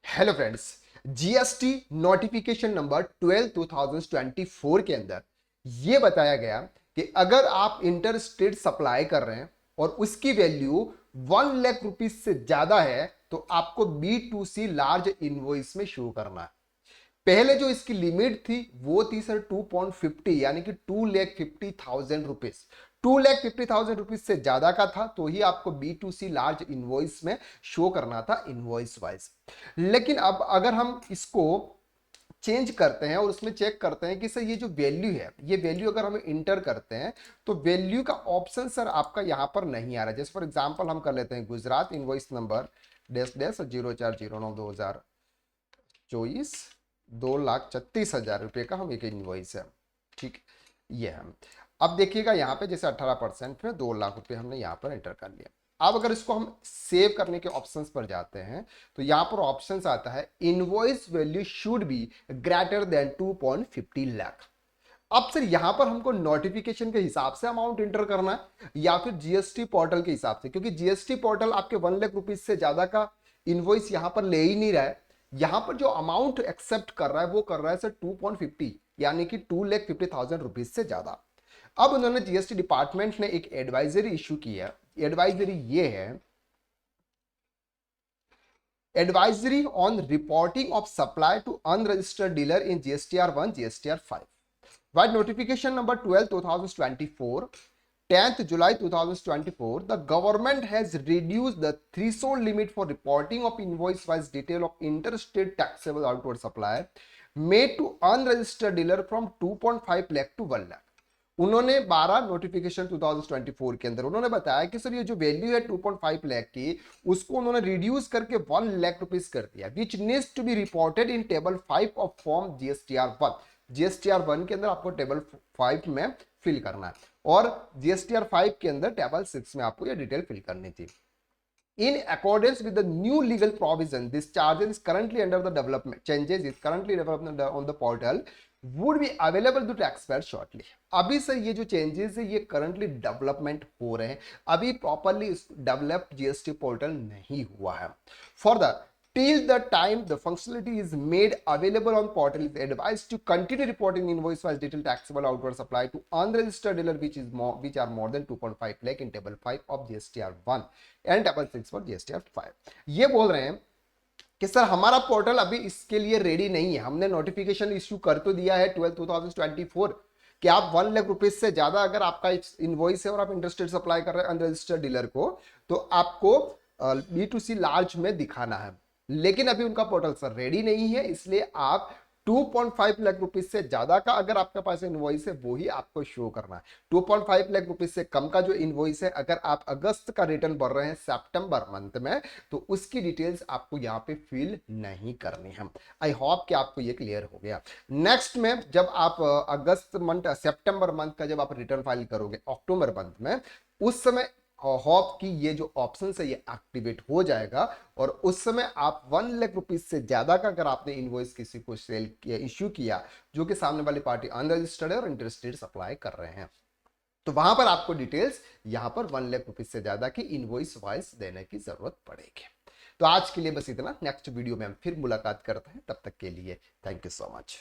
Hello friends, GST notification number 12/2024 के अंदर यह बताया गया कि अगर आप इंटर स्टेट सप्लाई कर रहे हैं और उसकी वैल्यू 1 लाख रुपीज से ज्यादा है तो आपको B2C लार्ज इनवॉइस में शो करना है। पहले जो इसकी लिमिट थी वो थी सर 2.50 यानी कि 2,50,000 रुपीज। 2,50,000 रुपीज से ज्यादा का था तो ही आपको B2C लार्ज इनवॉइस में शो करना था इनवॉइस वाइज। लेकिन अब अगर हम इसको चेंज करते हैं और उसमें चेक करते हैं कि सर ये जो वैल्यू है ये वैल्यू अगर हम इंटर करते हैं तो वैल्यू का ऑप्शन सर आपका यहां पर नहीं आ रहा है। जैसे फॉर एग्जांपल हम कर लेते हैं Gujarat invoice number dash dash 0409/2024 2,36,000 रुपए का हम एक इनवॉइस है। ठीक, ये है। अब देखिएगा यहाँ पे जैसे 18% में 2 लाख रुपए हमने यहाँ पर एंटर कर लिया। अब अगर इसको हम सेव करने के ऑप्शंस पर जाते हैं तो यहाँ पर ऑप्शंस आता है invoice value should be greater than 2.50 lakh. अब सर यहां पर हमको नोटिफिकेशन के हिसाब से अमाउंट इंटर करना है या फिर जीएसटी पोर्टल के हिसाब से, क्योंकि जीएसटी पोर्टल आपके 1 लाख रुपीज से ज्यादा का इनवॉइस यहां पर ले ही नहीं रहा है। यहां पर जो अमाउंट एक्सेप्ट कर रहा है वो कर रहा है सर 2.50 यानी कि 2,50,000 रुपीज से ज्यादा। अब उन्होंने जीएसटी डिपार्टमेंट ने एक एडवाइजरी इशू किया। एडवाइजरी ये है, advisory on reporting of supply to unregistered dealer in GSTR 1 GSTR 5 by notification number 12/2024 10th July 2024 the government has reduced the threshold limit for reporting of invoice wise detail of interstate taxable outward supply made to unregistered dealer from 2.5 lakh to 1 lakh। उन्होंने 12 notification 2024 के अंदर उन्होंने बताया कि sir ये जो value है 2.5 लाख की उसको उन्होंने रिड्यूस करके 1 लाख रुपीज कर दिया, which needs to be reported in table 5 of form GSTR 1। GSTR 1 के अंदर आपको टेबल 5 में फिल करना है और GSTR 5 के अंदर टेबल 6 में आपको ये डिटेल फिल करनी थी। In accordance with the new legal provision, this charges is currently under the development. Changes is currently development on the portal would be available to taxpayer shortly। अभी sir ये जो changes है ये currently development हो रहे हैं, अभी properly developed GST portal नहीं हुआ है। For the till the time the functionality is made available on portal is advised to continue reporting invoice wise detailed taxable outward supply to unregistered dealer which are more than 2.5 lakh in table 5 of GSTR 1 and table 6 for GSTR 5। ये बोल रहे हैं कि sir हमारा portal अभी इसके लिए ready नहीं है। हमने नोटिफिकेशन इश्यू कर तो दिया है 12/2024 कि आप 1 लाख रुपीज से ज्यादा अगर आपका इनवॉइस है और आप इंटरेस्टेड सप्लाई कर रहे हैं अनरजिस्टर्ड डीलर को तो आपको B2C लार्ज में दिखाना है, लेकिन अभी उनका पोर्टल सर रेडी नहीं है। इसलिए आप 2.5 लाख रुपीज से ज्यादा का अगर आपके पास इनवॉइस है वो ही आपको शो करना है। 2.5 लाख रुपीज से कम का जो इनवॉइस है अगर आप अगस्त का रिटर्न भर रहे हैं सितंबर मंथ में तो उसकी डिटेल्स आपको यहाँ पे फिल नहीं करनी है। आई होप कि आपको ये क्लियर हो गया। नेक्स्ट में जब आप अगस्त मंथ सितंबर मंथ का जब आप रिटर्न फाइल करोगे अक्टूबर मंथ में उस समय होप कि ये जो ऑप्शन है ये एक्टिवेट हो जाएगा और उस समय आप 1 लाख रुपीज से ज्यादा का अगर आपने इनवॉइस किसी को सेल किया इश्यू किया जो कि सामने वाली पार्टी अनरजिस्टर्ड है और इंटरेस्टेड सप्लाई कर रहे हैं तो वहां पर आपको डिटेल्स यहां पर 1 लाख रुपीज से ज्यादा की इनवॉइस वाइस देने की जरूरत पड़ेगी। तो आज के लिए बस इतना, नेक्स्ट वीडियो में हम फिर मुलाकात करते हैं, तब तक के लिए थैंक यू सो मच।